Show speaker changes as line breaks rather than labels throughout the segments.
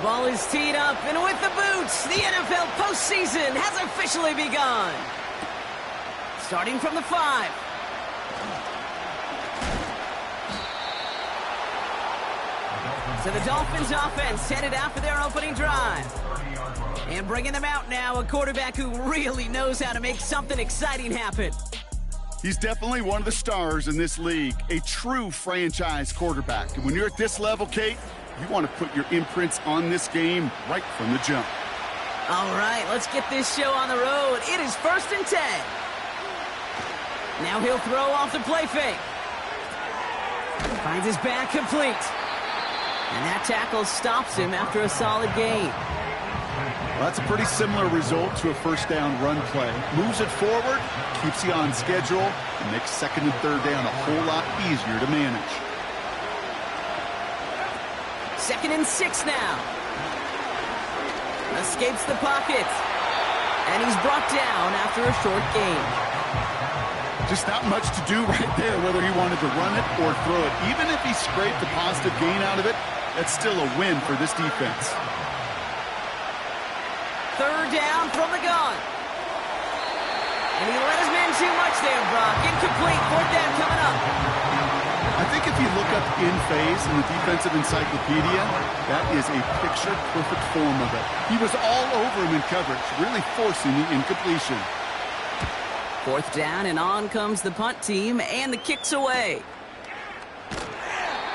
ball is teed up, and with the boots, the NFL postseason has officially begun. Starting from the 5. So the Dolphins offense headed out for their opening drive. And bringing them out now, a quarterback who really knows how to make something exciting happen.
He's definitely one of the stars in this league, a true franchise quarterback. And when you're at this level, Kate, you want to put your imprints on this game right from the jump.
All right, let's get this show on the road. It is 1st and 10. Now he'll throw off the play fake. Finds his back complete. And that tackle stops him after a solid gain.
Well, that's a pretty similar result to a first down run play. Moves it forward, keeps you on schedule, and makes 2nd and 3rd down a whole lot easier to manage.
2nd and 6 now. Escapes the pocket. And he's brought down after a short gain.
Just not much to do right there, whether he wanted to run it or throw it. Even if he scraped a positive gain out of it, that's still a win for this defense.
3rd down from the gun. And he let his man too much there, Brock. Incomplete. 4th down coming up.
I think if you look up in phase in the defensive encyclopedia, that is a picture-perfect form of it. He was all over him in coverage, really forcing the incompletion.
4th down, and on comes the punt team, and the kick's away.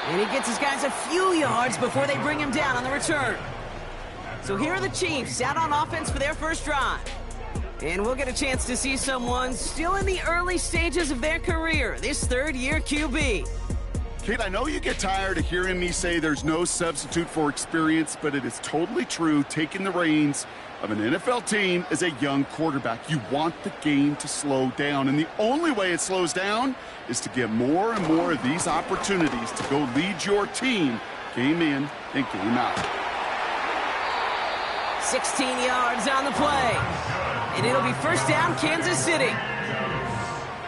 And he gets his guys a few yards before they bring him down on the return. So here are the Cheifs out on offense for their first drive. And we'll get a chance to see someone still in the early stages of their career, this 3rd-year QB.
Kate, I know you get tired of hearing me say there's no substitute for experience, but it is totally true. Taking the reins of an NFL team as a young quarterback, you want the game to slow down, and the only way it slows down is to get more and more of these opportunities to go lead your team game in and game out.
16 yards on the play, and it'll be 1st down, Kansas City.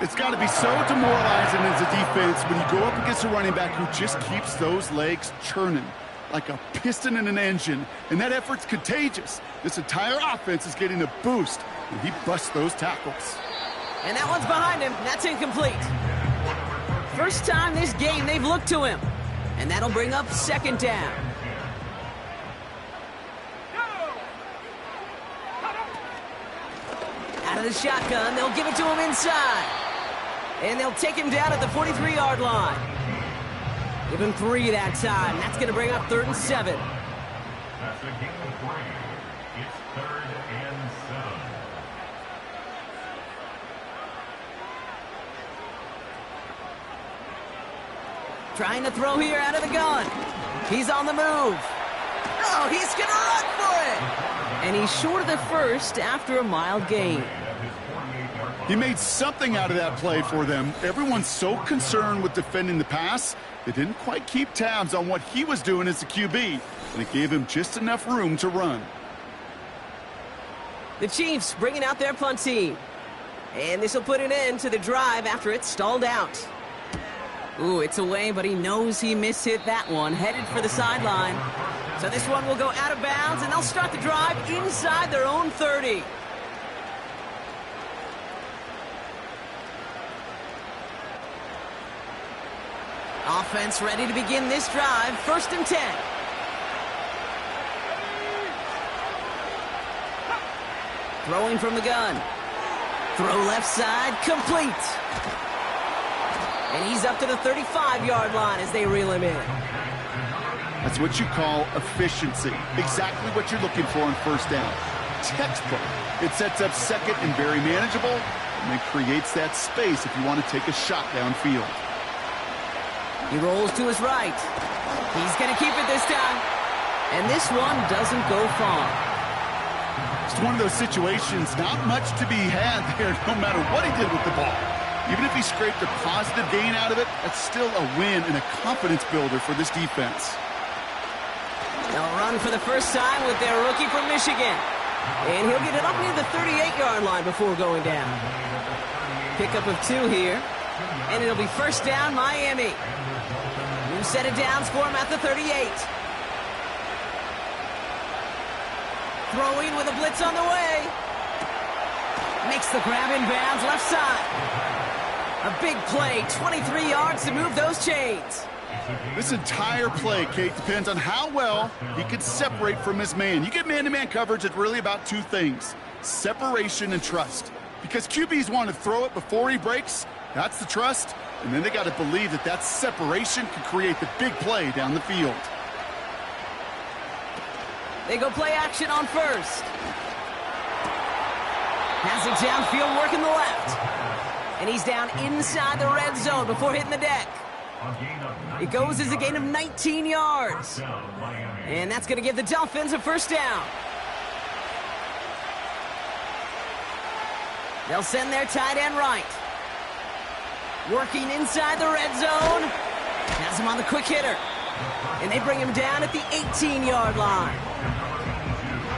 It's got to be so demoralizing as a defense when you go up against a running back who just keeps those legs churning like a piston in an engine, and that effort's contagious. This entire offense is getting a boost when he busts those tackles.
And that one's behind him. That's incomplete. First time this game they've looked to him, and that'll bring up 2nd down. Out of the shotgun, they'll give it to him inside. And they'll take him down at the 43-yard line. Give him 3 that time. That's going to bring up 3rd and 7.
That's a game of 3. It's 3rd and 7.
Trying to throw here out of the gun. He's on the move. Oh, he's going to run for it. And he's short of the first after a mild gain.
He made something out of that play for them. Everyone's so concerned with defending the pass, they didn't quite keep tabs on what he was doing as a QB, and it gave him just enough room to run.
The Cheifs bringing out their punt team. And this will put an end to the drive after it stalled out. Ooh, it's away, but he knows he mishit that one. Headed for the sideline. So this one will go out of bounds, and they'll start the drive inside their own 30. Offense ready to begin this drive. 1st and 10. Throwing from the gun. Throw left side, complete. And he's up to the 35-yard line as they reel him in.
That's what you call efficiency. Exactly what you're looking for on 1st down. Textbook. It sets up 2nd and very manageable, and it creates that space if you want to take a shot downfield.
He rolls to his right. He's going to keep it this time. And this one doesn't go far.
It's one of those situations, not much to be had there no matter what he did with the ball. Even if he scraped a positive gain out of it, that's still a win and a confidence builder for this defense.
They'll run for the first time with their rookie from Michigan. And he'll get it up near the 38-yard line before going down. Pickup of 2 here. And it'll be 1st down, Miami. New set of downs for him at the 38. Throwing with a blitz on the way. Makes the grab in bounds left side. A big play, 23 yards to move those chains.
This entire play, Kate, depends on how well he can separate from his man. You get man-to-man coverage, it's really about two things: separation and trust. Because QBs want to throw it before he breaks, that's the trust, and then they got to believe that that separation can create the big play down the field.
They go play action on first. Has it downfield, working the left. And he's down inside the red zone before hitting the deck. It goes as a gain of 19 yards. And that's going to give the Dolphins a first down. They'll send their tight end right. Working inside the red zone. Has him on the quick hitter. And they bring him down at the 18-yard line.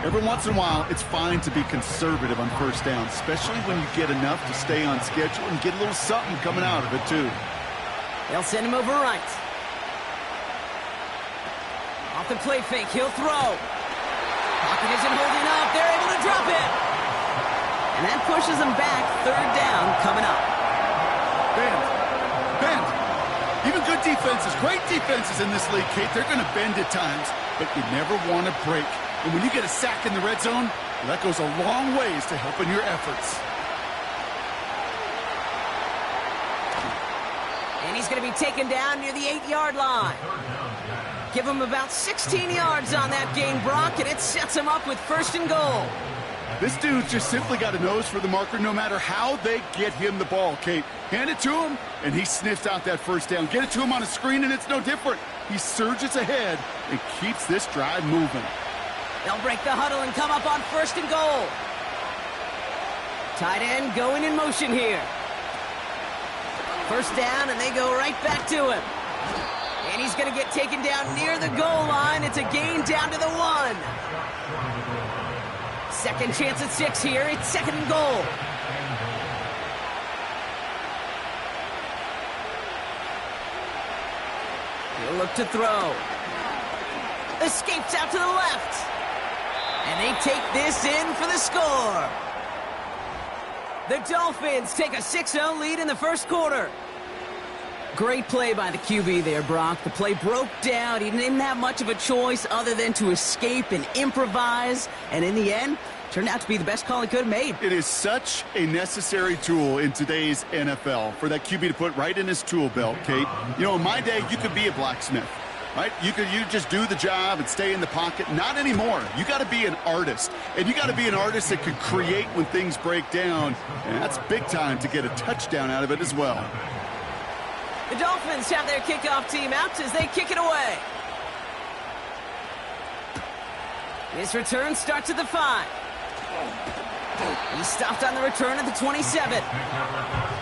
Every once in a while, it's fine to be conservative on first down, especially when you get enough to stay on schedule and get a little something coming out of it, too.
They'll send him over right. Off the play fake, he'll throw. Pocket isn't holding up. They're able to drop it. And that pushes them back. Third down coming up.
Bend. Even good defenses, great defenses in this league, Kate, they're going to bend at times, but you never want to break. And when you get a sack in the red zone, well, that goes a long ways to helping your efforts.
And he's going to be taken down near the 8-yard line. Give him about 16 yards on that gain, Brock, and it sets him up with first and goal.
This dude's just simply got a nose for the marker no matter how they get him the ball, Kate. Hand it to him, and he sniffs out that first down. Get it to him on a screen, and it's no different. He surges ahead and keeps this drive moving.
They'll break the huddle and come up on first and goal. Tight end going in motion here. First down, and they go right back to him. And he's going to get taken down near the goal line. It's a gain down to the 1. Second chance at 6 here. It's second and goal. He'll look to throw. Escapes out to the left. And they take this in for the score. The Dolphins take a 6-0 lead in the first quarter. Great play by the QB there, Brock. The play broke down. He didn't have much of a choice other than to escape and improvise. And in the end, turned out to be the best call he could have made.
It is such a necessary tool in today's NFL for that QB to put right in his tool belt, Kate. You know, in my day, you could be a blacksmith, right? You just do the job and stay in the pocket. Not anymore. You got to be an artist. And you got to be an artist that could create when things break down. And that's big time to get a touchdown out of it as well.
The Dolphins have their kickoff team out as they kick it away. His return starts at the 5. He stopped on the return at the 27.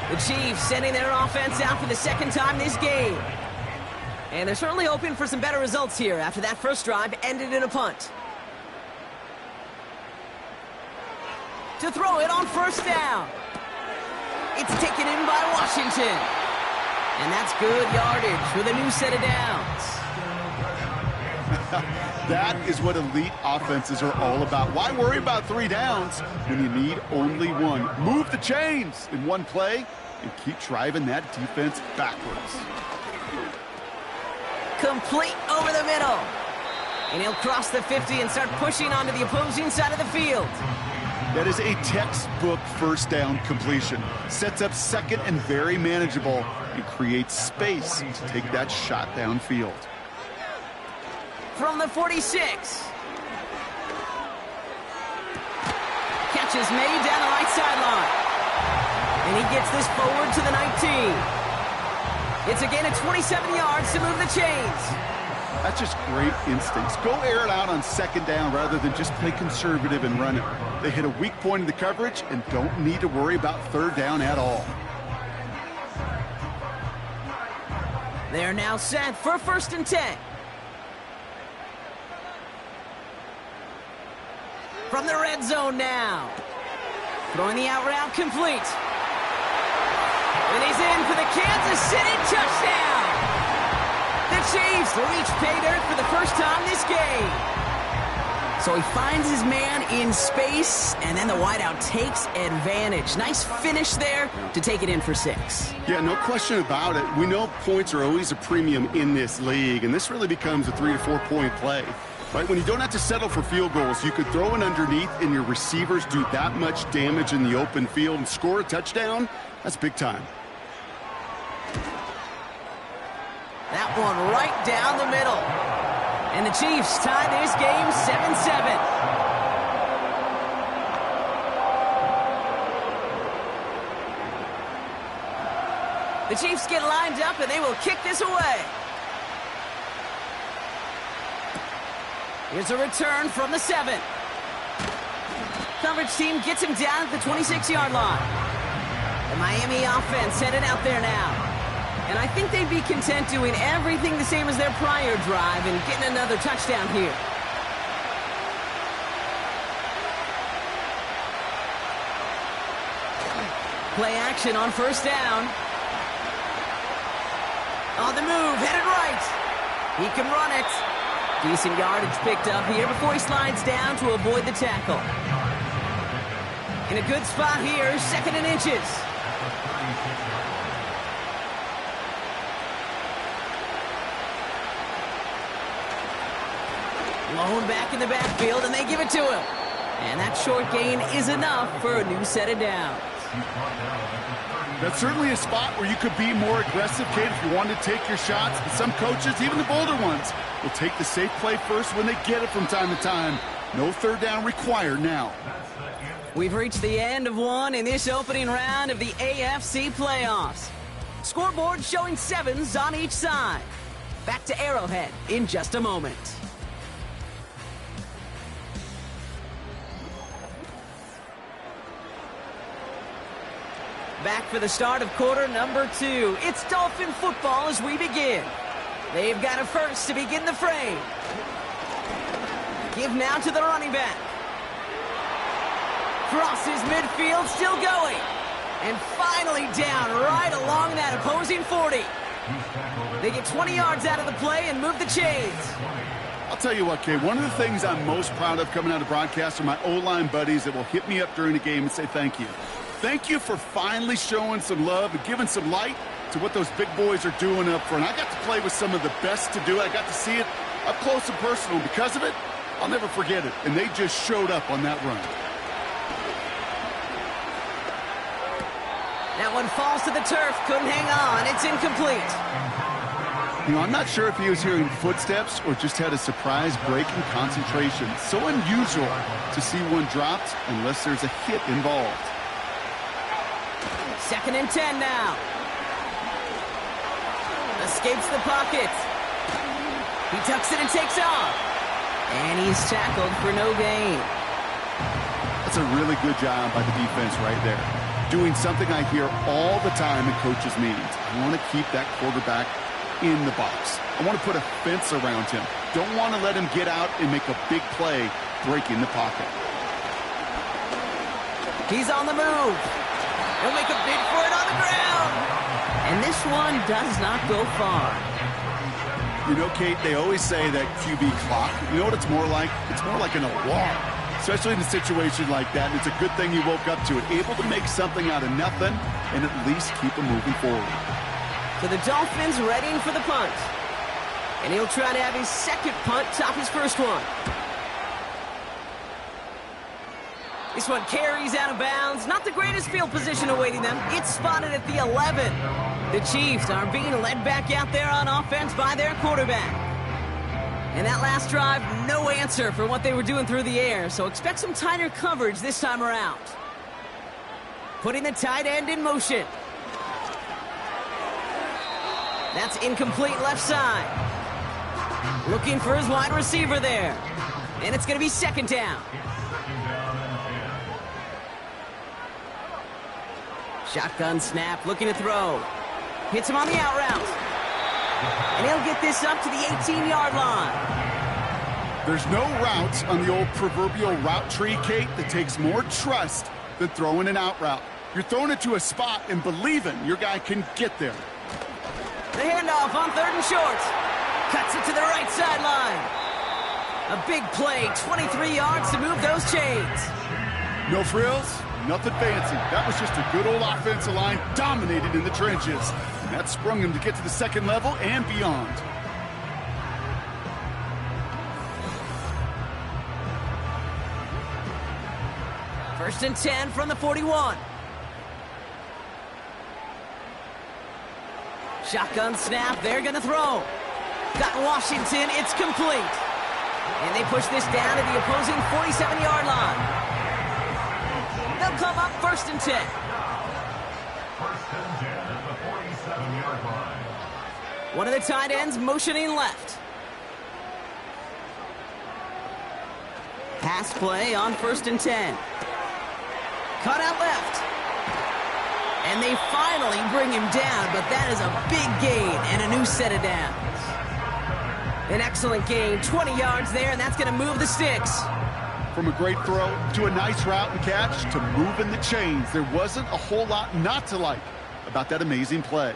The Cheifs sending their offense out for the second time this game. And they're certainly hoping for some better results here after that first drive ended in a punt. To throw it on first down. It's taken in by Washington. And that's good yardage with a new set of downs.
That is what elite offenses are all about. Why worry about 3 downs when you need only 1? Move the chains in one play and keep driving that defense backwards.
Complete over the middle. And he'll cross the 50 and start pushing onto the opposing side of the field.
That is a textbook first down completion. Sets up second and very manageable and creates space to take that shot downfield.
From the 46. Catch is made down the right sideline. And he gets this forward to the 19. It's a gain of 27 yards to move the chains.
That's just great instincts. Go air it out on second down rather than just play conservative and run it. They hit a weak point in the coverage and don't need to worry about third down at all.
They're now set for first and 10. From the red zone now. Throwing the out route complete. And he's in for the Kansas City touchdown. The Cheifs reach pay dirt for the first time this game. So he finds his man in space, and then the wideout takes advantage. Nice finish there to take it in for 6.
Yeah, no question about it. We know points are always a premium in this league, and this really becomes a 3 to 4 point play. Right, when you don't have to settle for field goals, you could throw it underneath and your receivers do that much damage in the open field and score a touchdown. That's big time.
That one right down the middle. And the Chiefs tie this game 7-7. The Chiefs get lined up and they will kick this away. Here's a return from the 7. Coverage team gets him down at the 26-yard line. The Miami offense headed out there now. And I think they'd be content doing everything the same as their prior drive and getting another touchdown here. Play action on first down. On the move, headed right. He can run it. Decent yardage picked up here before he slides down to avoid the tackle. In a good spot here, 2nd and inches. Blown back in the backfield, and they give it to him. And that short gain is enough for a new set of downs.
That's certainly a spot where you could be more aggressive, kid, if you want to take your shots. But some coaches, even the bolder ones, will take the safe play first when they get it from time to time. No third down required now.
We've reached the end of one in this opening round of the AFC playoffs. Scoreboard showing 7s on each side. Back to Arrowhead in just a moment. Back for the start of quarter number 2. It's Dolphin football as we begin. They've got a first to begin the frame. Give now to the running back. Crosses midfield, still going. And finally down right along that opposing 40. They get 20 yards out of the play and move the chains.
I'll tell you what, Kay, one of the things I'm most proud of coming out of broadcast are my O-line buddies that will hit me up during the game and say thank you. Thank you for finally showing some love and giving some light to what those big boys are doing up front. I got to play with some of the best to do it. I got to see it up close and personal. Because of it, I'll never forget it. And they just showed up on that run.
That one falls to the turf. Couldn't hang on. It's incomplete.
You know, I'm not sure if he was hearing footsteps or just had a surprise break in concentration. So unusual to see one dropped unless there's a hit involved.
2nd and 10 now. Escapes the pocket. He tucks it and takes off. And he's tackled for no gain.
That's a really good job by the defense right there. Doing something I hear all the time in coaches' meetings. I want to keep that quarterback in the box. I want to put a fence around him. Don't want to let him get out and make a big play breaking the pocket.
He's on the move. He'll make a bid for it on the ground. And this one does not go far.
You know, Kate, they always say that QB clock. You know what it's more like? It's more like an alarm. Especially in a situation like that. And it's a good thing you woke up to it. Able to make something out of nothing and at least keep them moving forward.
So the Dolphins readying for the punt. And he'll try to have his second punt top his first one. This one carries out of bounds. Not the greatest field position awaiting them. It's spotted at the 11. The Chiefs are being led back out there on offense by their quarterback. And that last drive, no answer for what they were doing through the air. So expect some tighter coverage this time around. Putting the tight end in motion. That's incomplete left side. Looking for his wide receiver there. And it's going to be 2nd down. Shotgun snap, looking to throw. Hits him on the out route. And he'll get this up to the 18-yard line.
There's no routes on the old proverbial route tree, Kate, that takes more trust than throwing an out route. You're throwing it to a spot and believing your guy can get there.
The handoff on 3rd and short. Cuts it to the right sideline. A big play, 23 yards to move those chains.
No frills, nothing fancy. That was just a good old offensive line dominated in the trenches. And that sprung him to get to the second level and beyond.
First and 10 from the 41. Shotgun snap, they're going to throw. Got Washington, it's complete. And they push this down to the opposing 47-yard line. They'll come up first and 10.
First and 10 at the 47-yard line.
One of the tight ends motioning left. Pass play on first and 10. Cut out left. And they finally bring him down, but that is a big gain and a new set of downs. An excellent gain, 20 yards there, and that's going to move the sticks.
From a great throw to a nice route and catch to moving the chains, there wasn't a whole lot not to like about that amazing play.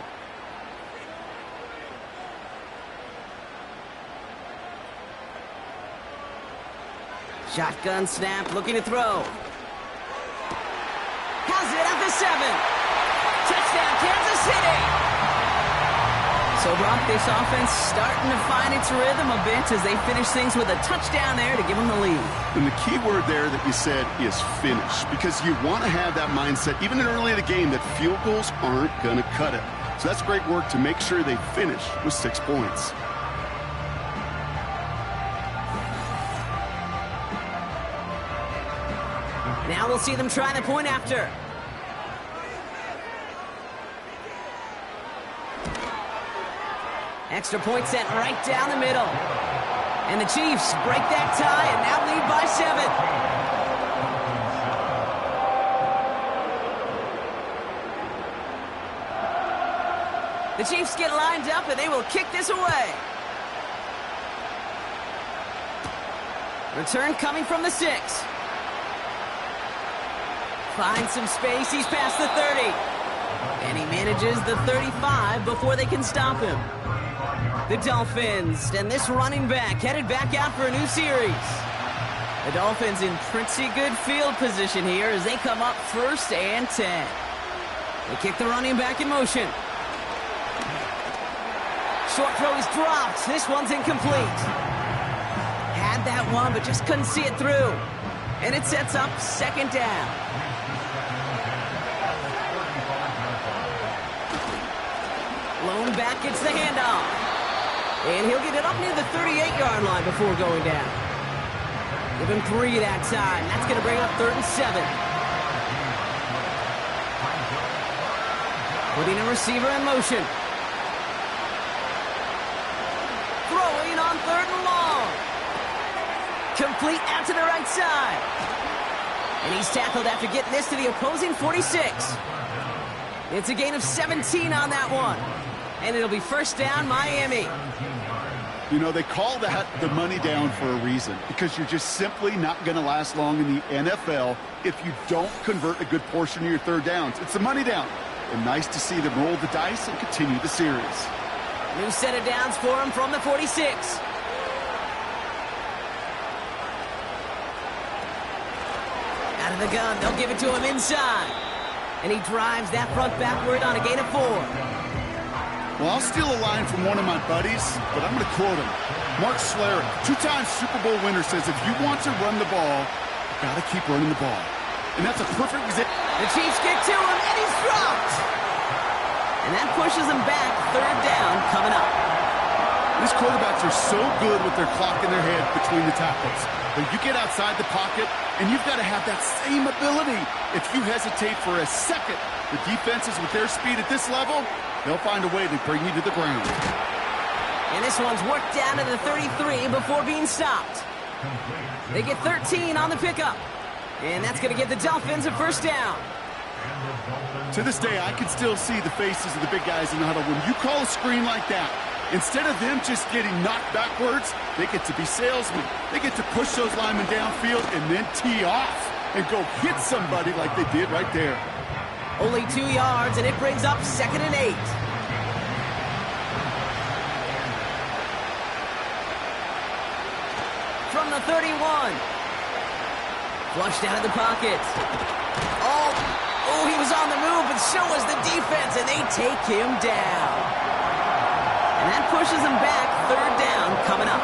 Shotgun snap, looking to throw. Has it at the 7. Touchdown, Kansas City! So, Brock, this offense starting to find its rhythm a bit as they finish things with a touchdown there to give them the lead.
And the key word there that you said is finish, because you want to have that mindset, even early in the game, that field goals aren't going to cut it. So that's great work to make sure they finish with 6 points.
Now we'll see them try the point after. Extra point sent right down the middle. And the Chiefs break that tie and now lead by 7. The Chiefs get lined up and they will kick this away. Return coming from the 6. Finds some space, he's past the 30. And he manages the 35 before they can stop him. The Dolphins and this running back headed back out for a new series. The Dolphins in pretty good field position here as they come up first and 10. They kick the running back in motion. Short throw is dropped. This one's incomplete. Had that one, but just couldn't see it through. And it sets up second down. Lone back gets the handoff. And he'll get it up near the 38-yard line before going down. Give him 3 that time. That's going to bring up 3rd and 7. Putting a receiver in motion. Throwing on 3rd and long. Complete out to the right side. And he's tackled after getting this to the opposing 46. It's a gain of 17 on that one. And it'll be first down, Miami.
You know, they call that the money down for a reason, because you're just simply not going to last long in the NFL if you don't convert a good portion of your third downs. It's the money down. And nice to see them roll the dice and continue the series.
New set of downs for him from the 46. Out of the gun, they'll give it to him inside. And he drives that front backward on a gain of 4.
Well, I'll steal a line from one of my buddies, but I'm going to quote him. Mark Schlereth, 2-time Super Bowl winner, says if you want to run the ball, you got to keep running the ball. And that's a perfect example.
The Chiefs get to him, and he's dropped. And that pushes him back. 3rd down coming up.
These quarterbacks are so good with their clock in their head between the tackles. But you get outside the pocket, and you've got to have that same ability. If you hesitate for a second, the defenses with their speed at this level, they'll find a way to bring you to the ground.
And this one's worked down to the 33 before being stopped. They get 13 on the pickup. And that's going to give the Dolphins a first down.
To this day, I can still see the faces of the big guys in the huddle. When you call a screen like that, instead of them just getting knocked backwards, they get to be salesmen. They get to push those linemen downfield and then tee off and go hit somebody like they did right there.
Only 2 yards, and it brings up 2nd and 8. From from the 31. Flushed out of the pocket. Oh, he was on the move, but so was the defense, and they take him down. And that pushes him back. Third down coming up.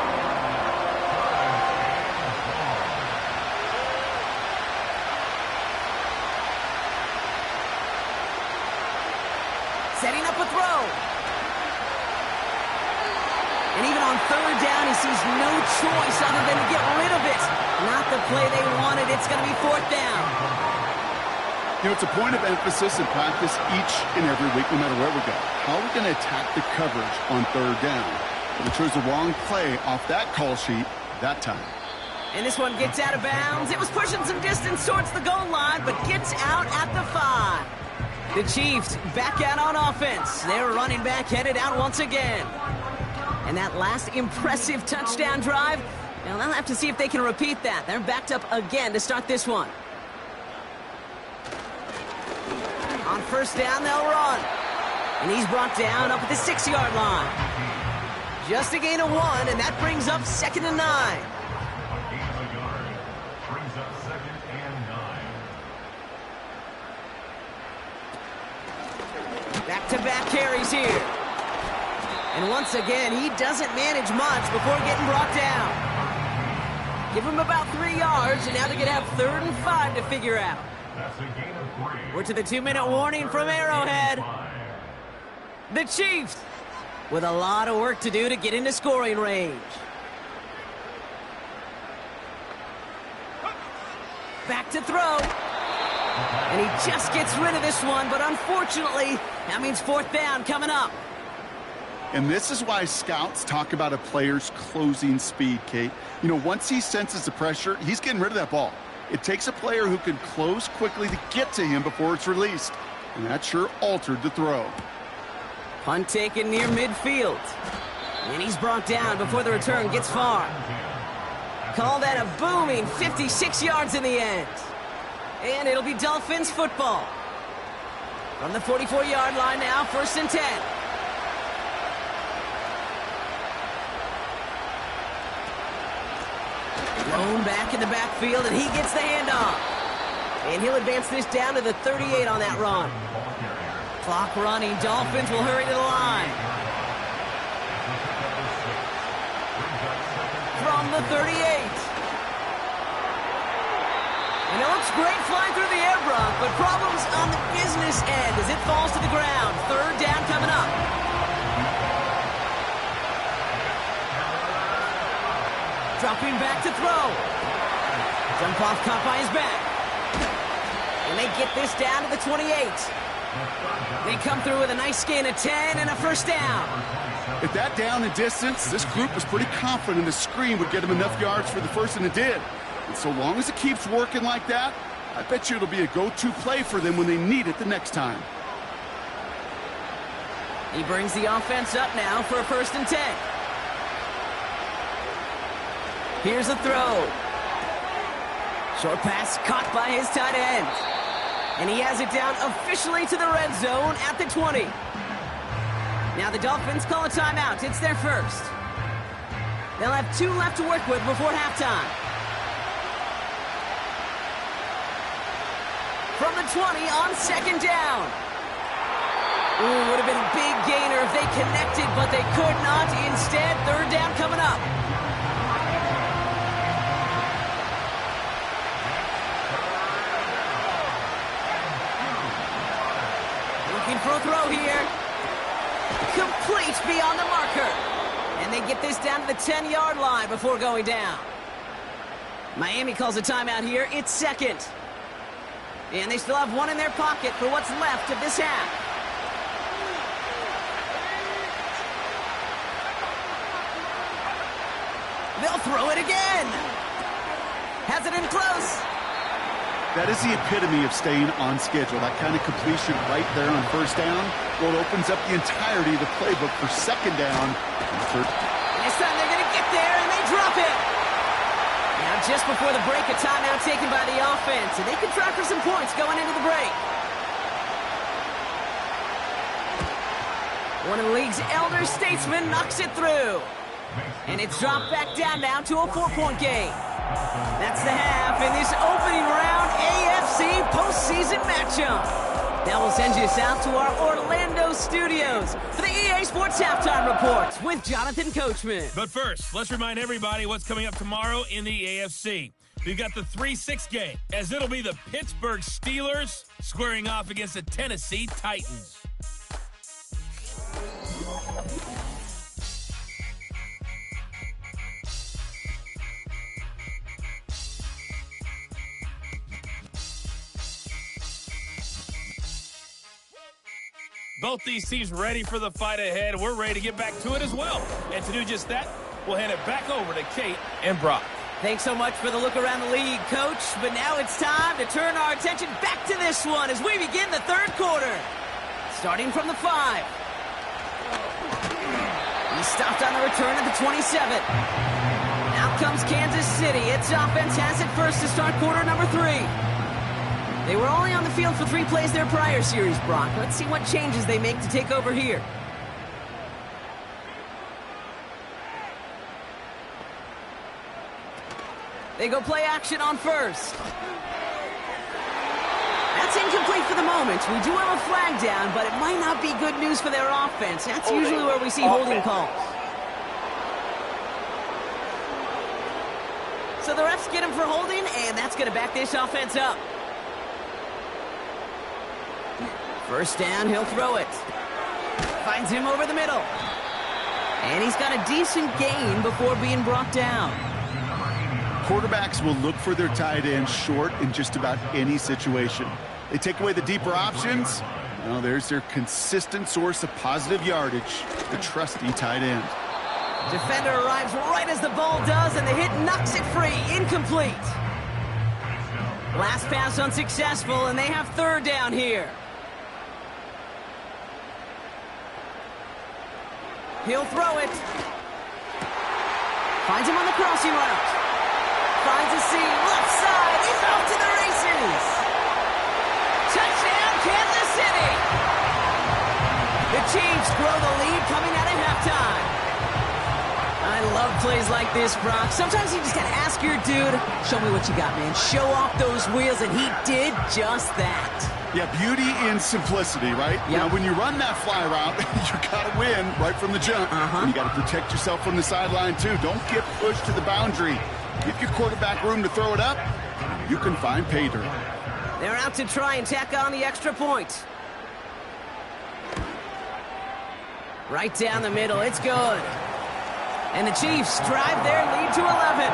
Setting up a throw. And even on third down, he sees no choice other than to get rid of it. Not the play they wanted. It's going to be fourth down.
You know, it's a point of emphasis in practice each and every week, no matter where we go. How are we going to attack the coverage on third down? But we chose the wrong play off that call sheet that time.
And this one gets out of bounds. It was pushing some distance towards the goal line, but gets out at the 5. The Chiefs back out on offense. Their running back headed out once again. And that last impressive touchdown drive, now they'll have to see if they can repeat that. They're backed up again to start this one. On first down, they'll run. And he's brought down up at the 6-yard line. Just a gain of 1, and that brings up 2nd and 9.
A gain of a yard brings up 2nd and 9.
Back-to-back carries here. And once again, he doesn't manage much before getting brought down. Give him about 3 yards, and now they're going to have 3rd and 5 to figure out.
That's a gain of 3.
We're to the 2-minute warning from Arrowhead. The Chiefs with a lot of work to do to get into scoring range. Back to throw. And he just gets rid of this one, but unfortunately, that means 4th down coming up.
And this is why scouts talk about a player's closing speed, Kate. You know, once he senses the pressure, he's getting rid of that ball. It takes a player who can close quickly to get to him before it's released. And that sure altered the throw.
Punt taken near midfield. And he's brought down before the return gets far. Call that a booming 56 yards in the end. And it'll be Dolphins football. From the 44-yard line now, 1st and 10. Thrown back in the backfield, and he gets the handoff. And he'll advance this down to the 38 on that run. Clock running. Dolphins will hurry to the line. From the 38. And it looks great flying through the air, Brock, but problems on the business end as it falls to the ground. 3rd down coming up. Dropping back to throw. Jump off caught by his back. And they get this down to the 28. They come through with a nice gain of 10 and a 1st down.
At that down and distance, this group was pretty confident the screen would get them enough yards for the 1st, and it did. And so long as it keeps working like that, I bet you it'll be a go-to play for them when they need it the next time.
He brings the offense up now for a 1st and 10. Here's a throw. Short pass caught by his tight end. And he has it down officially to the red zone at the 20. Now the Dolphins call a timeout. It's their first. They'll have 2 left to work with before halftime. From the 20 on 2nd down. Ooh, would have been a big gainer if they connected, but they could not. Instead, 3rd down coming up. Looking for a throw here. Complete beyond the marker. And they get this down to the 10-yard line before going down. Miami calls a timeout here. It's 2nd. And they still have 1 in their pocket for what's left of this half. They'll throw it again. Has it in close.
That is the epitome of staying on schedule. That kind of completion right there on 1st down. Well, it opens up the entirety of the playbook for 2nd down.
This time they're going to get there, and they drop it. Now, just before the break, a timeout taken by the offense, and they can try for some points going into the break. One of the league's elder statesmen knocks it through. And it's dropped back down now to a 4-point game. That's the half in this opening round AFC postseason matchup. Now we'll send you south to our Orlando studios for the EA Sports Halftime Report with Jonathan Coachman.
But first, let's remind everybody what's coming up tomorrow in the AFC. We've got the 3-6 game, as it'll be the Pittsburgh Steelers squaring off against the Tennessee Titans. Both these teams ready for the fight ahead. We're ready to get back to it as well. And to do just that, we'll hand it back over to Kate and Brock.
Thanks so much for the look around the league, Coach. But now it's time to turn our attention back to this one as we begin the third quarter. Starting from the 5. He stopped on the return at the 27. Out comes Kansas City. Its offense has it first to start quarter number 3. They were only on the field for 3 plays their prior series, Brock. Let's see what changes they make to take over here. They go play action on first. That's incomplete for the moment. We do have a flag down, but it might not be good news for their offense. That's usually where we see holding calls. So the refs get him for holding, and that's going to back this offense up. First down, he'll throw it. Finds him over the middle. And he's got a decent gain before being brought down.
Quarterbacks will look for their tight end short in just about any situation. They take away the deeper options. Well, there's their consistent source of positive yardage, the trusty tight end.
Defender arrives right as the ball does, and the hit knocks it free. Incomplete. Last pass unsuccessful, and they have third down here. He'll throw it. Finds him on the crossing route. Finds a seam, left side, he's off to the races. Touchdown, Kansas City. The Cheifs grow the lead coming out of halftime. I love plays like this, Brock. Sometimes you just gotta ask your dude, show me what you got, man. Show off those wheels, and he did just that.
Yeah, beauty in simplicity, right?
Yep.
Now, when you run that fly route, you got to win right from the jump. And you got to protect yourself from the sideline, too. Don't get pushed to the boundary. Give your quarterback room to throw it up. You can find pay dirt.
They're out to try and tack on the extra point. Right down the middle, it's good. And the Chiefs drive their lead to 11.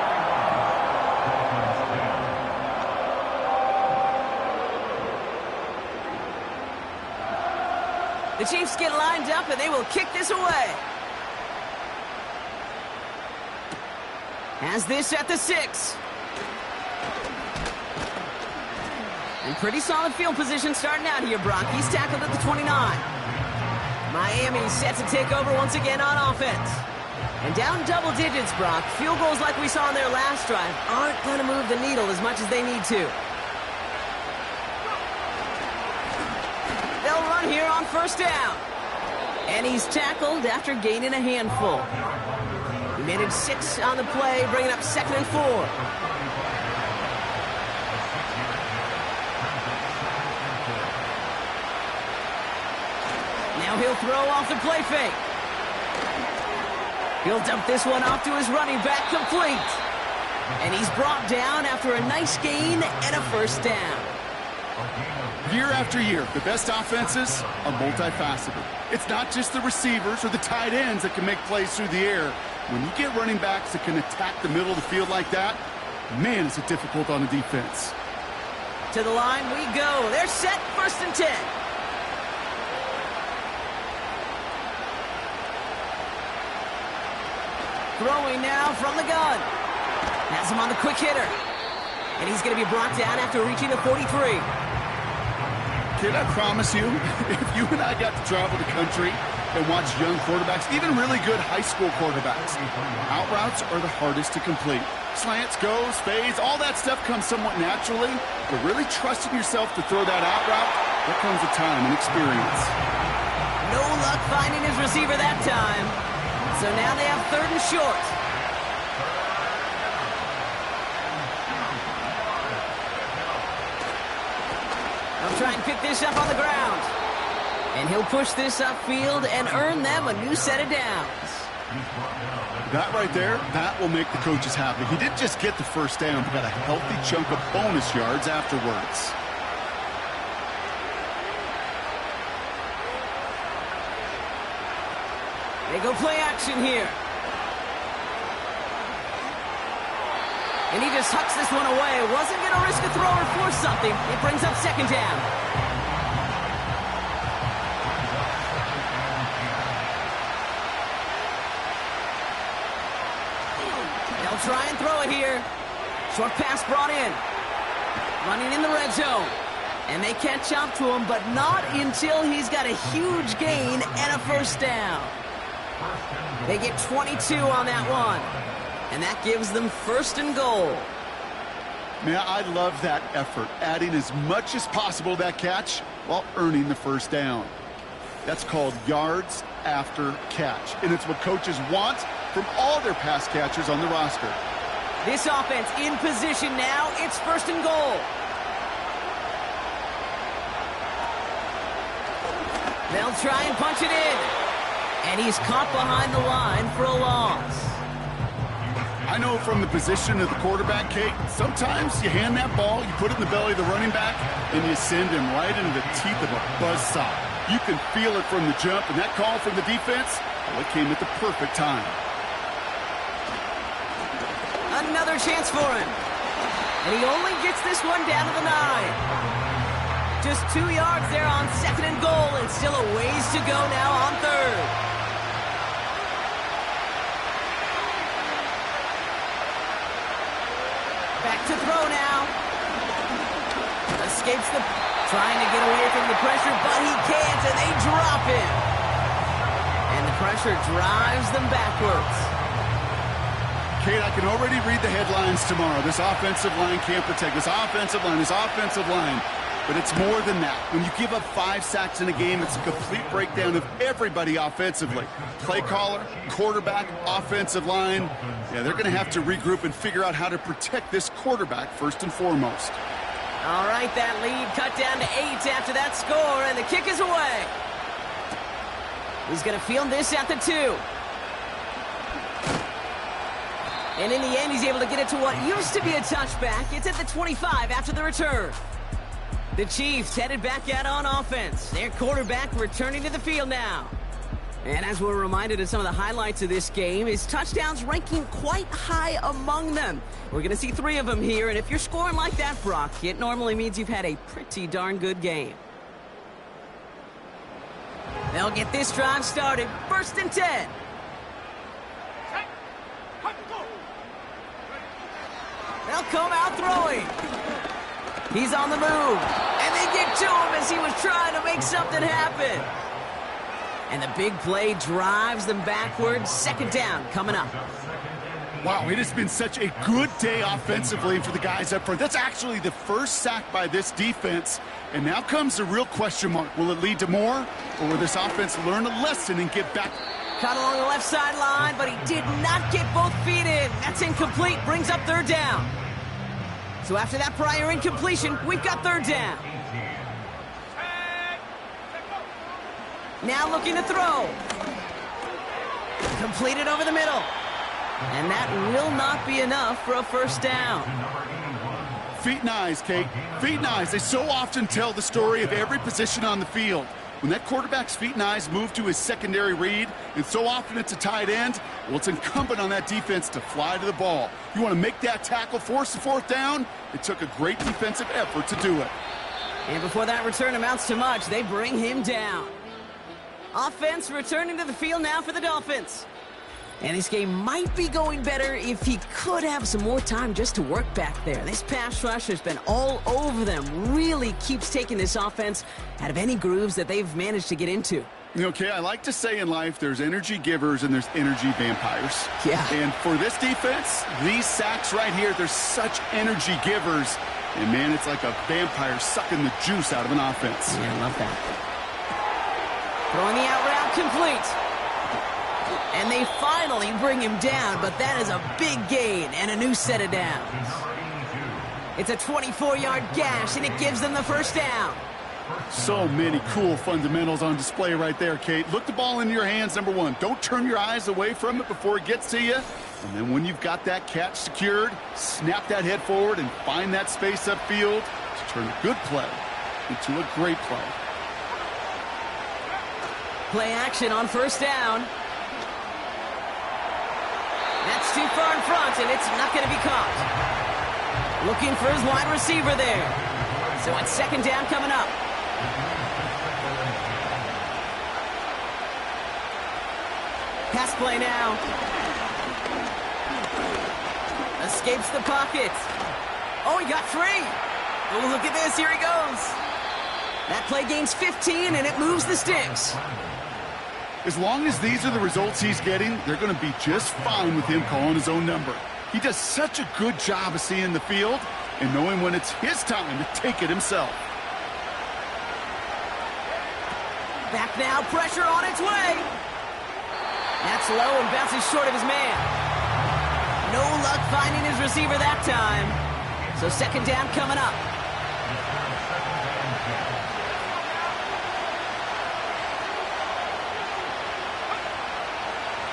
The Chiefs get lined up, and they will kick this away. Has this at the 6. And pretty solid field position starting out here, Brock. He's tackled at the 29. Miami set to take over once again on offense. And down double digits, Brock. Field goals like we saw on their last drive aren't going to move the needle as much as they need to. They'll run here on first down. And he's tackled after gaining a handful. He made it 6 on the play, bringing up 2nd and 4. Now he'll throw off the play fake. He'll dump this one off to his running back, complete. And he's brought down after a nice gain and a first down.
Year after year, the best offenses are multifaceted. It's not just the receivers or the tight ends that can make plays through the air. When you get running backs that can attack the middle of the field like that, man, is it difficult on the defense.
To the line we go. They're set, 1st and 10. Throwing now from the gun. Has him on the quick hitter. And he's going to be brought down after reaching the 43.
Kid, I promise you, if you and I got to travel the country and watch young quarterbacks, even really good high school quarterbacks, out routes are the hardest to complete. Slants, goes, fades, all that stuff comes somewhat naturally, but really trusting yourself to throw that out route, that comes with time and experience.
No luck finding his receiver that time. So now they have 3rd and short. They'll try and pick this up on the ground. And he'll push this upfield and earn them a new set of downs.
That right there, that will make the coaches happy. He didn't just get the first down, but got a healthy chunk of bonus yards afterwards.
They go play action here. And he just hucks this one away. Wasn't going to risk a throw or force something. It brings up second down. They'll try and throw it here. Short pass brought in. Running in the red zone. And they catch up to him, but not until he's got a huge gain and a first down. They get 22 on that one. And that gives them first and goal.
Man, I love that effort, adding as much as possible to that catch while earning the first down. That's called yards after catch, and it's what coaches want from all their pass catchers on the roster.
This offense in position now. It's first and goal. They'll try and punch it in. And he's caught behind the line for a loss.
I know from the position of the quarterback, Kate, sometimes you hand that ball, you put it in the belly of the running back, and you send him right into the teeth of a buzzsaw. You can feel it from the jump, and that call from the defense, well, it came at the perfect time.
Another chance for him. And he only gets this one down to the 9. Just 2 yards there on second and goal, and still a ways to go now on third. Back to throw now. Escapes trying to get away from the pressure, but he can't, and they drop him. And the pressure drives them backwards.
Kate, I can already read the headlines tomorrow. This offensive line can't protect. This offensive line. But it's more than that. When you give up 5 sacks in a game, it's a complete breakdown of everybody offensively. Play caller, quarterback, offensive line. Yeah, they're going to have to regroup and figure out how to protect this quarterback first and foremost.
All right, that lead cut down to 8 after that score, and the kick is away. He's going to field this at the 2. And in the end, he's able to get it to what used to be a touchback. It's at the 25 after the return. The Chiefs headed back out on offense. Their quarterback returning to the field now. And as we're reminded of some of the highlights of this game, his touchdowns ranking quite high among them. We're going to see 3 of them here, and if you're scoring like that, Brock, it normally means you've had a pretty darn good game. They'll get this drive started. First and 10. They'll come out throwing. He's on the move, and they get to him as he was trying to make something happen. And the big play drives them backwards. Second down coming up.
Wow, it has been such a good day offensively for the guys up front. That's actually the first sack by this defense. And now comes the real question mark. Will it lead to more, or will this offense learn a lesson and get back?
Caught along the left sideline, but he did not get both feet in. That's incomplete. Brings up third down. So after that prior incompletion, we've got third down. Now looking to throw. Completed over the middle. And that will not be enough for a first down.
Feet and eyes, Kate. Feet and eyes. They so often tell the story of every position on the field. When that quarterback's feet and eyes move to his secondary read, and so often it's a tight end, well, it's incumbent on that defense to fly to the ball. You want to make that tackle, force the fourth down? It took a great defensive effort to do it.
And before that return amounts to much, they bring him down. Offense returning to the field now for the Dolphins. And this game might be going better if he could have some more time just to work back there. This pass rush has been all over them. Really keeps taking this offense out of any grooves that they've managed to get into.
Okay, I like to say in life there's energy givers and there's energy vampires.
Yeah.
And for this defense, these sacks right here, they're such energy givers. And, man, it's like a vampire sucking the juice out of an offense.
Yeah, I love that. Throwing the out route complete. And they finally bring him down, but that is a big gain and a new set of downs. It's a 24-yard gash, and it gives them the first down.
So many cool fundamentals on display right there, Kate. Look the ball into your hands, number one. Don't turn your eyes away from it before it gets to you. And then when you've got that catch secured, snap that head forward and find that space upfield to turn a good play into a great play.
Play action on first down. That's too far in front, and it's not going to be caught. Looking for his wide receiver there. So it's second down coming up. Pass play now. Escapes the pocket. Oh, he got free. Oh, look at this. Here he goes. That play gains 15, and it moves the sticks.
As long as these are the results he's getting, they're going to be just fine with him calling his own number. He does such a good job of seeing the field and knowing when it's his time to take it himself.
Back now, pressure on its way. That's low and bounces short of his man. No luck finding his receiver that time. So second down coming up.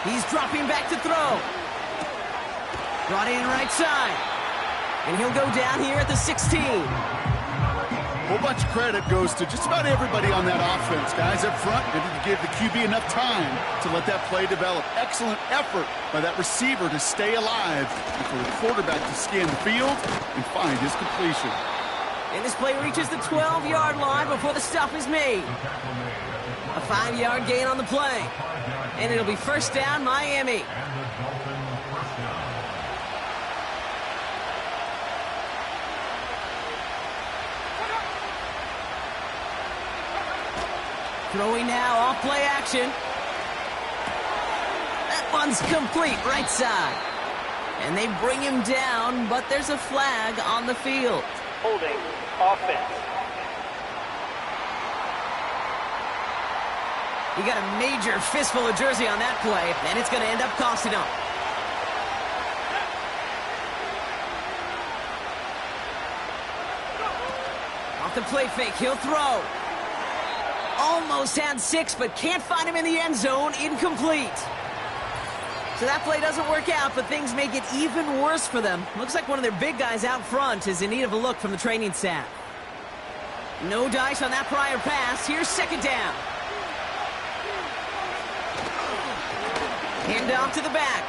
He's dropping back to throw. Brought in right side. And he'll go down here at the 16.
A whole bunch of credit goes to just about everybody on that offense. Guys up front, maybe to give the QB enough time to let that play develop. Excellent effort by that receiver to stay alive and for the quarterback to scan the field and find his completion.
And this play reaches the 12-yard line before the stop is made. A 5-yard gain on the play. And it'll be first down, Miami. Throwing now, off play action. That one's complete, right side. And they bring him down, but there's a flag on the field.
Holding, offense.
He got a major fistful of jersey on that play, and it's going to end up costing him. Off the play fake, he'll throw. Almost had 6, but can't find him in the end zone. Incomplete. So that play doesn't work out, but things may get even worse for them. Looks like one of their big guys out front is in need of a look from the training staff. No dice on that prior pass. Here's second down. Hand off to the back.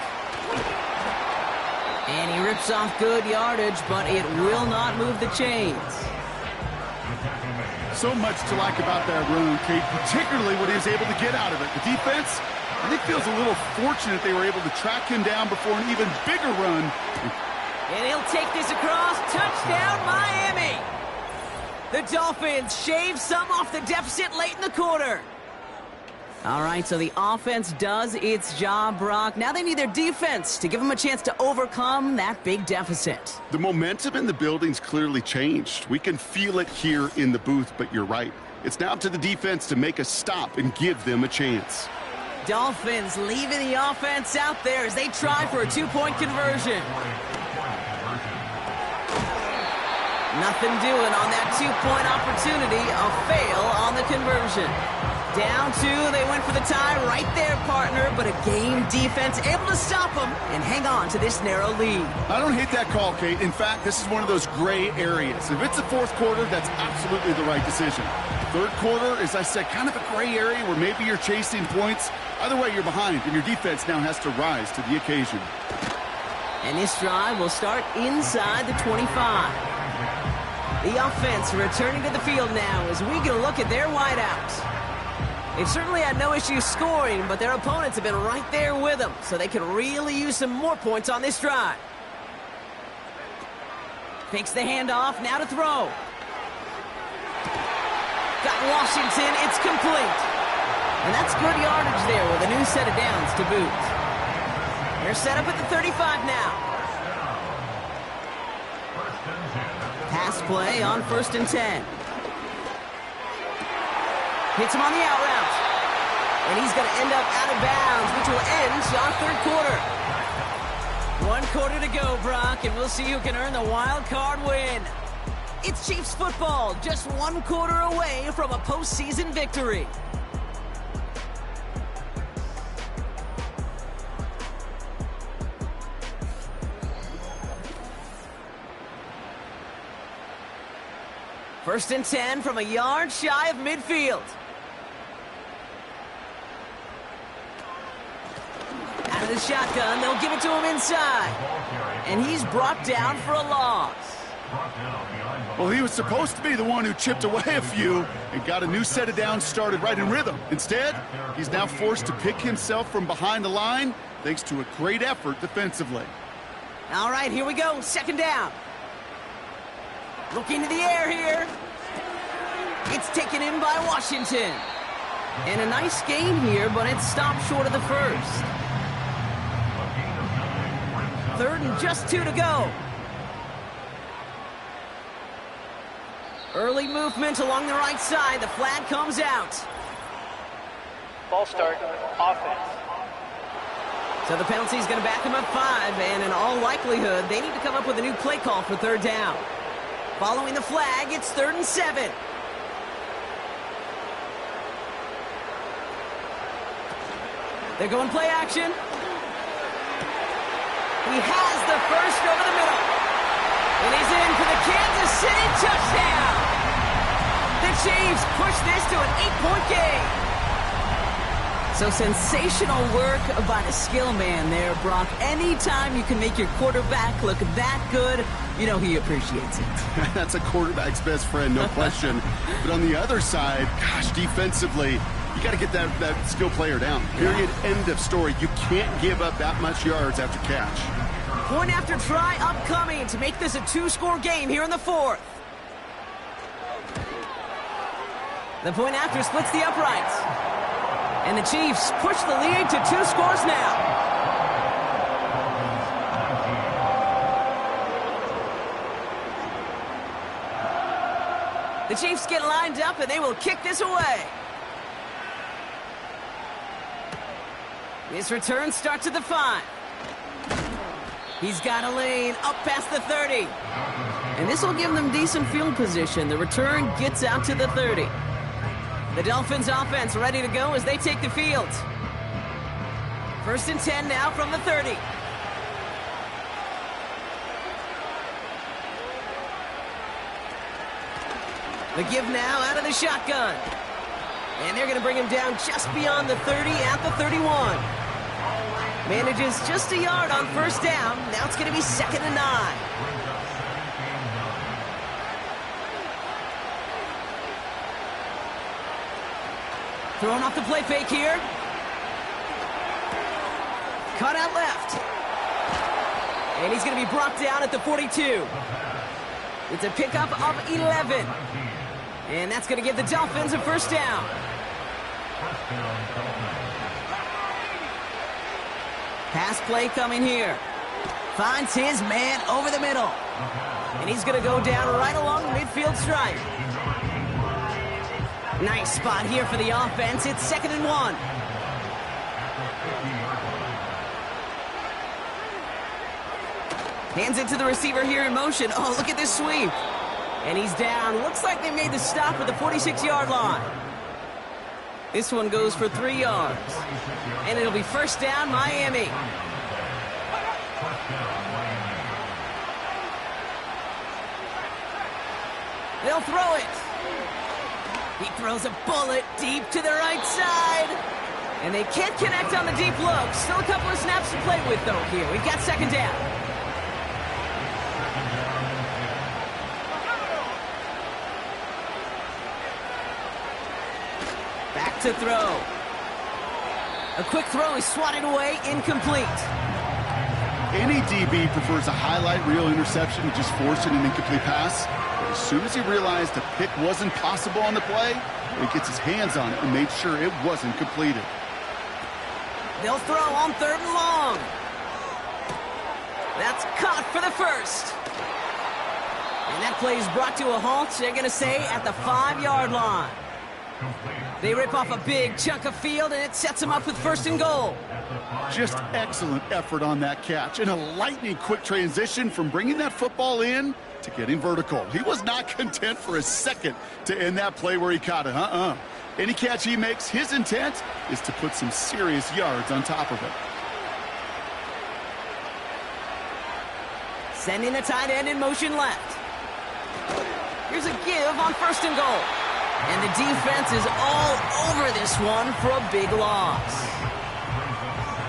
And he rips off good yardage, but it will not move the chains.
So much to like about that run, Kate, particularly what he was able to get out of it. The defense, I think, feels a little fortunate they were able to track him down before an even bigger run.
And he'll take this across. Touchdown, Miami. The Dolphins shave some off the deficit late in the quarter. All right, so the offense does its job, Brock. Now they need their defense to give them a chance to overcome that big deficit.
The momentum in the building's clearly changed. We can feel it here in the booth, but you're right. It's now up to the defense to make a stop and give them a chance.
Dolphins leaving the offense out there as they try for a 2-point conversion. Nothing doing on that 2-point opportunity. A fail on the conversion. Down 2, they went for the tie right there, partner, but a game defense able to stop them and hang on to this narrow lead.
I don't hate that call, Kate. In fact, this is one of those gray areas. If it's the fourth quarter, that's absolutely the right decision. Third quarter, as I said, kind of a gray area where maybe you're chasing points. Either way, you're behind, and your defense now has to rise to the occasion.
And this drive will start inside the 25. The offense returning to the field now as we get a look at their wideouts. They've certainly had no issue scoring, but their opponents have been right there with them, so they could really use some more points on this drive. Fakes the handoff, now to throw. Got Washington, it's complete. And that's good yardage there with a new set of downs to boot. They're set up at the 35 now. Pass play on 1st and 10. Hits him on the out route. And he's going to end up out of bounds, which will end our third quarter. 1 quarter to go, Brock, and we'll see who can earn the wild card win. It's Chiefs football, just one quarter away from a postseason victory. First and 10 from a yard shy of midfield. Out of the shotgun, they'll give it to him inside. And he's brought down for a loss.
Well, he was supposed to be the one who chipped away a few and got a new set of downs started right in rhythm. Instead, he's now forced to pick himself from behind the line thanks to a great effort defensively.
All right, here we go. Second down. Looking to the air here. It's taken in by Washington. And a nice gain here, but it's stopped short of the first. Third and just 2 to go. Early movement along the right side. The flag comes out.
Ball start, offense.
So the penalty is going to back him up 5, and in all likelihood, they need to come up with a new play call for third down. Following the flag, it's 3rd and 7. They're going play action. He has the first over the middle. And he's in for the Kansas City touchdown. The Cheifs push this to an 8-point game. So sensational work by the skill man there, Brock. Anytime you can make your quarterback look that good, you know he appreciates it.
That's a quarterback's best friend, no question. But on the other side, gosh, defensively, you got to get that skill player down. Period. End of story. You can't give up that much yards after catch.
Point after try upcoming to make this a 2-score game here in the 4th. The point after splits the uprights. And the Chiefs push the lead to 2 scores now. The Chiefs get lined up and they will kick this away. This return starts at the 5. He's got a lane up past the 30. And this will give them decent field position. The return gets out to the 30. The Dolphins offense ready to go as they take the field. 1st and 10 now from the 30. The give now out of the shotgun. And they're going to bring him down just beyond the 30 at the 31. Manages just a yard on 1st down. Now it's going to be 2nd and 9. Throwing off the play fake here. Cut out left. And he's going to be brought down at the 42. It's a pickup of 11. And that's going to give the Dolphins a 1st down. Pass play coming here. Finds his man over the middle. And he's going to go down right along the midfield stripe. Nice spot here for the offense. It's 2nd and 1. Hands it to the receiver here in motion. Oh, look at this sweep. And he's down. Looks like they made the stop at the 46-yard line. This one goes for 3 yards. And it'll be 1st down, Miami. They'll throw it. He throws a bullet deep to the right side. And they can't connect on the deep look. Still a couple of snaps to play with, though, here. We've got 2nd down. Back to throw. A quick throw is swatted away, incomplete.
Any DB prefers a highlight reel interception to just forcing an incomplete pass. But as soon as he realized a pick wasn't possible on the play, he gets his hands on it and made sure it wasn't completed.
They'll throw on 3rd and long. That's caught for the 1st. And that play is brought to a halt, they're going to say, at the 5-yard line. They rip off a big chunk of field, and it sets them up with 1st and goal.
Just excellent effort on that catch. And a lightning quick transition from bringing that football in to getting vertical. He was not content for a second to end that play where he caught it. Any catch he makes, his intent is to put some serious yards on top of it.
Sending the tight end in motion left. Here's a give on 1st and goal. And the defense is all over this one for a big loss.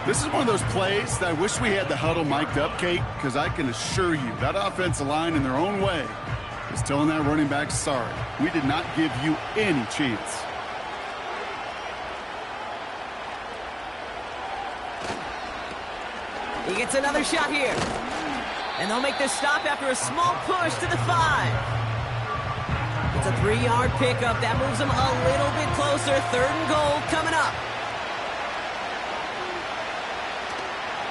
This is one of those plays that I wish we had the huddle mic'd up, Kate, because I can assure you that offensive line in their own way is telling that running back, sorry, we did not give you any chance.
He gets another shot here. And they'll make this stop after a small push to the 5. It's a 3-yard pickup. That moves them a little bit closer. 3rd and goal coming up.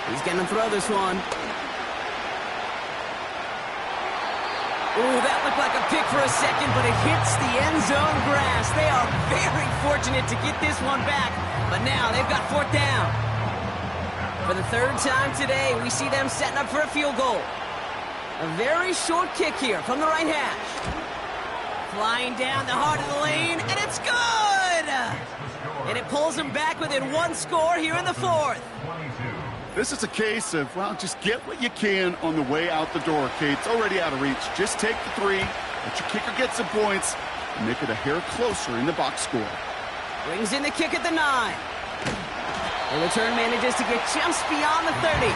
He's going to throw this one. Ooh, that looked like a pick for a second, but it hits the end zone grass. They are very fortunate to get this one back, but now they've got 4th down. For the 3rd time today, we see them setting up for a field goal. A very short kick here from the right hash. Flying down the heart of the lane, and it's good! And it pulls them back within 1 score here in the 4th.
This is a case of, well, just get what you can on the way out the door, Kate. It's already out of reach. Just take the 3, let your kicker get some points, and make it a hair closer in the box score.
Brings in the kick at the 9. The return manages to get just beyond the 30.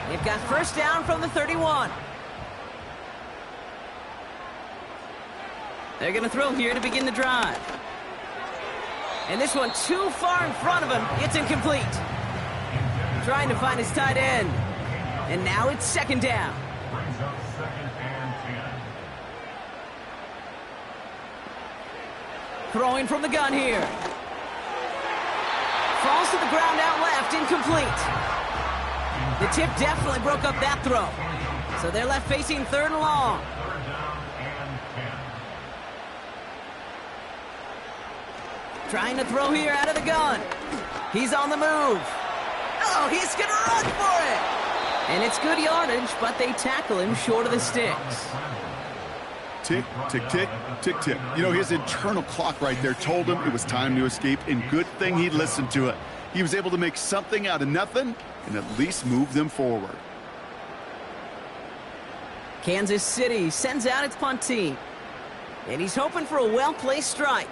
They've got 1st down from the 31. They're going to throw here to begin the drive. And this one too far in front of him. It's incomplete. Trying to find his tight end. And now it's 2nd down.
Brings up 2nd and 10.
Throwing from the gun here. Falls to the ground out left, incomplete. The tip definitely broke up that throw. So they're left facing 3rd and long.
3rd down and 10.
Trying to throw here out of the gun. He's on the move. Oh, he's going to run for it. And it's good yardage, but they tackle him short of the sticks.
Tick, tick, tick, tick, tick. You know, his internal clock right there told him it was time to escape, and good thing he listened to it. He was able to make something out of nothing and at least move them forward.
Kansas City sends out its punt team. And he's hoping for a well-placed strike.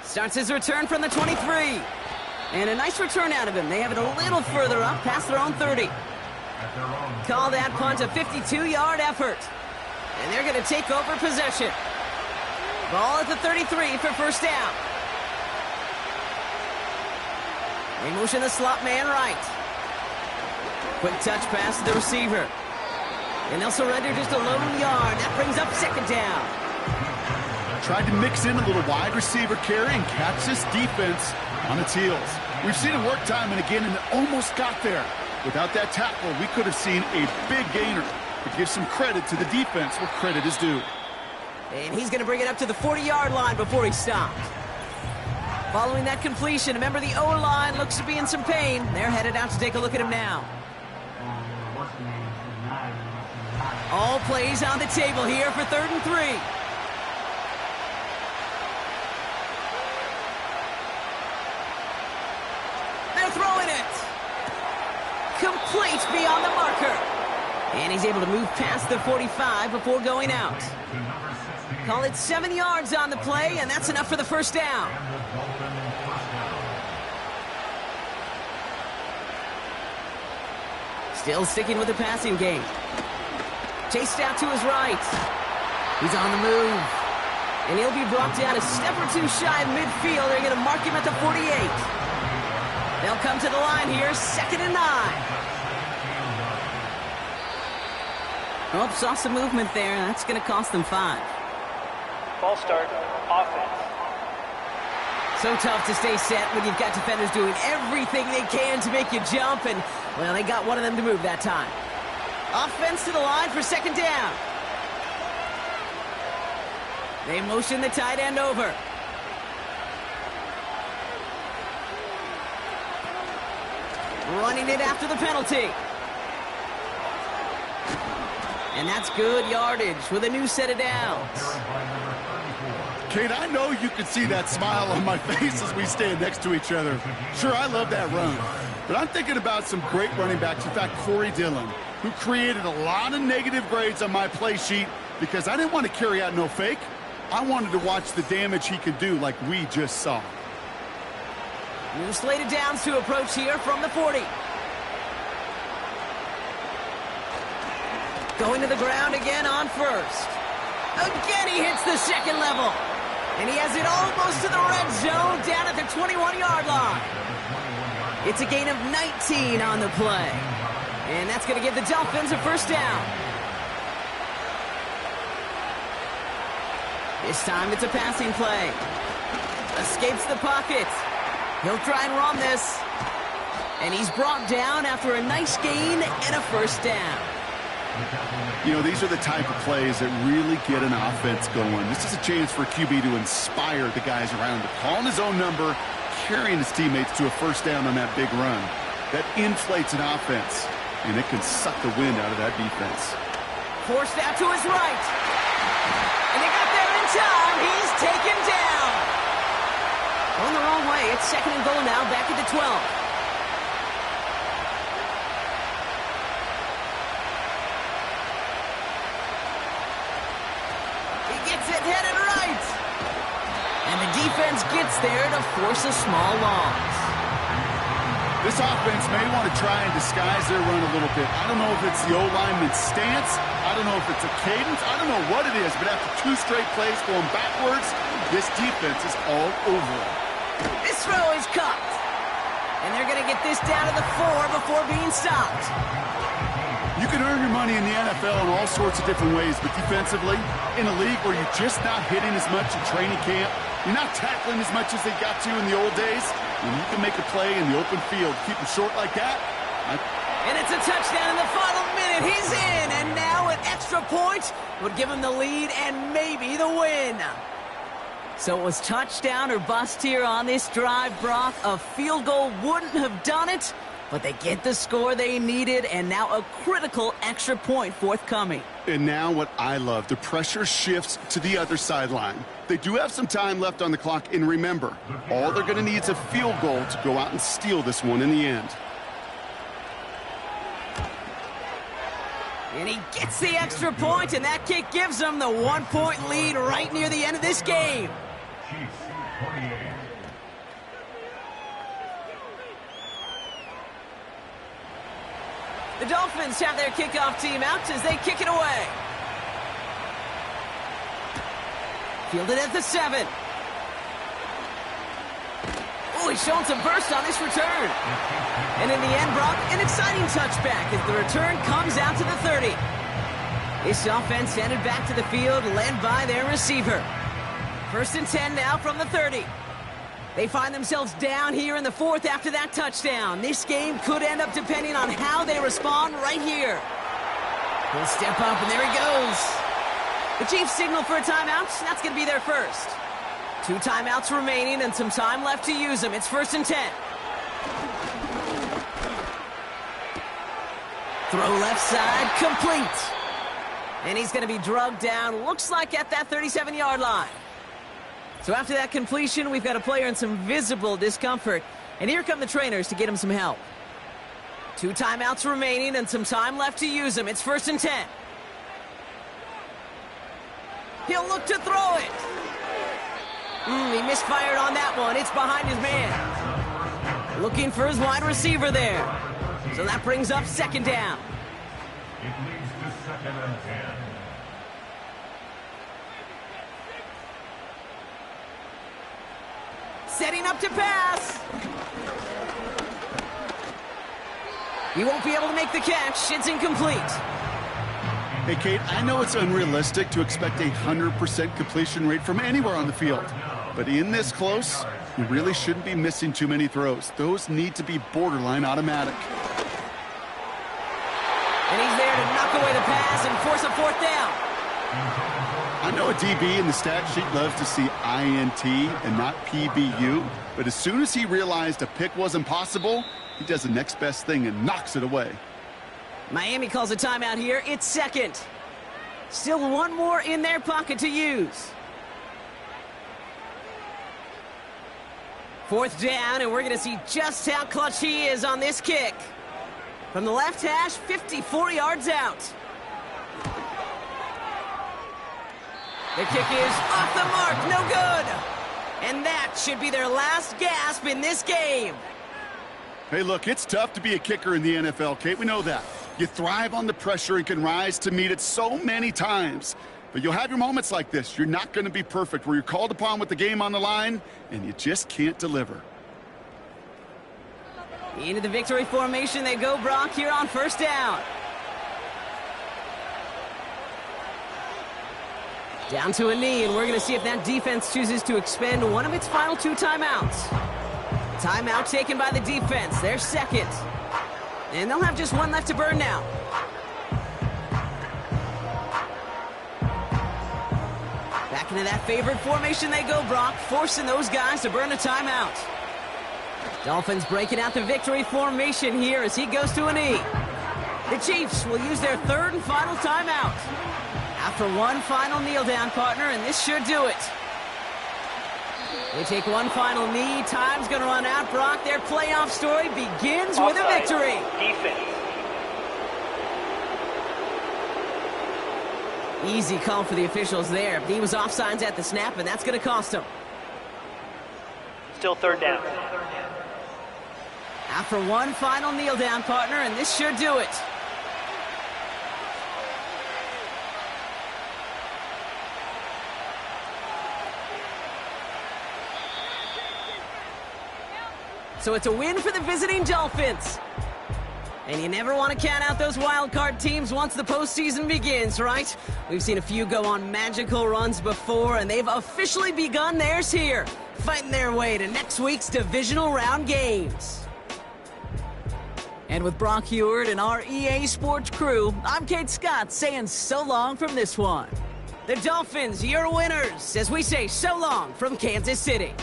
Starts his return from the 23. And a nice return out of him. They have it a little further up past their own 30. Call that punt a 52-yard effort. And they're going to take over possession. Ball at the 33 for 1st down. They motion the slot man right. Quick touch pass to the receiver. And they'll surrender just a lone yard. That brings up 2nd down.
Tried to mix in a little wide receiver carry and catch this defense on its heels. We've seen it work time and again, and it almost got there. Without that tackle, we could have seen a big gainer. But give some credit to the defense where credit is due.
And he's going to bring it up to the 40-yard line before he stopped. Following that completion, remember the O-line looks to be in some pain. They're headed out to take a look at him now. All plays on the table here for 3rd and 3. They're throwing it. Complete beyond the marker. And he's able to move past the 45 before going out. Call it 7 yards on the play, and that's enough for the 1st down. Still sticking with the passing game. Chased out to his right. He's on the move. And he'll be brought down a step or 2 shy of midfield. They're going to mark him at the 48. They'll come to the line here, 2nd and 9. Oh, saw some movement there. That's going to cost them 5.
Ball start, offense.
So tough to stay set when you've got defenders doing everything they can to make you jump, and, well, they got one of them to move that time. Offense to the line for 2nd down. They motion the tight end over. Running it after the penalty. And that's good yardage with a new set of downs.
Kate, I know you can see that smile on my face as we stand next to each other. Sure, I love that run. But I'm thinking about some great running backs. In fact, Corey Dillon, who created a lot of negative grades on my play sheet because I didn't want to carry out no fake. I wanted to watch the damage he could do like we just saw.
New slated downs to approach here from the 40. Going to the ground again on first. Again, he hits the second level. And he has it almost to the red zone down at the 21-yard line. It's a gain of 19 on the play. And that's going to give the Dolphins a first down. This time it's a passing play. Escapes the pocket. He'll try and run this. And he's brought down after a nice gain and a first down.
You know, these are the type of plays that really get an offense going. This is a chance for QB to inspire the guys around him. Calling his own number, carrying his teammates to a first down on that big run. That inflates an offense, and it can suck the wind out of that defense.
Forced out to his right. And they got there in time. He's taken down. Going the wrong way. It's second and goal now, back at the 12. Headed right. And the defense gets there to force a small loss.
This offense may want to try and disguise their run a little bit. I don't know if it's the O-lineman's stance. I don't know if it's a cadence. I don't know what it is, but after two straight plays going backwards, this defense is all over it.
This throw is caught. And they're going to get this down to the 4 before being stopped.
You can earn your money in the NFL in all sorts of different ways, but defensively, in a league where you're just not hitting as much in training camp, you're not tackling as much as they got to in the old days, when you can make a play in the open field, keep it short like that.
And it's a touchdown in the final minute. He's in, and now an extra point would give him the lead and maybe the win. So it was touchdown or bust here on this drive, Brock. A field goal wouldn't have done it, but they get the score they needed, and now a critical extra point forthcoming.
And now what I love, the pressure shifts to the other sideline. They do have some time left on the clock, and remember, all they're going to need is a field goal to go out and steal this one in the end.
And he gets the extra point, and that kick gives them the 1-point lead right near the end of this game.
Cheifs 28.
The Dolphins have their kickoff team out as they kick it away. Fielded at the 7. Oh, he's showing some burst on this return. And in the end, Brock, an exciting touchback as the return comes out to the 30. This offense headed back to the field, led by their receiver. First and 10 now from the 30. They find themselves down here in the 4th after that touchdown. This game could end up depending on how they respond right here. He'll step up, and there he goes. The Chiefs signal for a timeout. That's going to be their first. 2 timeouts remaining and some time left to use them. It's first and 10. Throw left side, complete. And he's going to be drugged down, looks like at that 37-yard line. So after that completion, we've got a player in some visible discomfort. And here come the trainers to get him some help. 2 timeouts remaining and some time left to use them. It's first and 10. He'll look to throw it. He misfired on that one. It's behind his man. Looking for his wide receiver there. So that brings up second down.
It leads to second and 10.
Setting up to pass. He won't be able to make the catch. It's incomplete.
Hey, Kate, I know it's unrealistic to expect a 100% completion rate from anywhere on the field. But in this close, you really shouldn't be missing too many throws. Those need to be borderline automatic.
And he's there to knock away the pass and force a 4th down.
I know a DB in the stat sheet loves to see INT and not PBU, but as soon as he realized a pick wasn't possible, he does the next best thing and knocks it away.
Miami calls a timeout here. It's second. Still one more in their pocket to use. Fourth down, and we're going to see just how clutch he is on this kick. From the left hash, 54 yards out. The kick is off the mark, no good. And that should be their last gasp in this game.
Hey, look, it's tough to be a kicker in the NFL, Kate. We know that. You thrive on the pressure and can rise to meet it so many times. But you'll have your moments like this. You're not going to be perfect, where you're called upon with the game on the line, and you just can't deliver.
Into the victory formation they go, Brock, here on first down. Down to a knee, and we're going to see if that defense chooses to expend one of its final 2 timeouts. Timeout taken by the defense, their second. And they'll have just one left to burn now. Back into that favorite formation they go, Brock, forcing those guys to burn a timeout. Dolphins breaking out the victory formation here as he goes to a knee. The Chiefs will use their 3rd and final timeout. After one final kneel down, partner, and this should do it. They take one final knee. Time's going to run out, Brock. Their playoff story begins with a victory.
Defense.
Easy call for the officials there. He was offsides at the snap, and that's going to cost him.
Still 3rd down.
After one final kneel down, partner, and this should do it. So it's a win for the visiting Dolphins. And you never want to count out those wild card teams once the postseason begins, right? We've seen a few go on magical runs before, and they've officially begun theirs here, fighting their way to next week's divisional round games. And with Brock Heward and our EA Sports crew, I'm Kate Scott saying so long from this one. The Dolphins, your winners, as we say so long from Kansas City.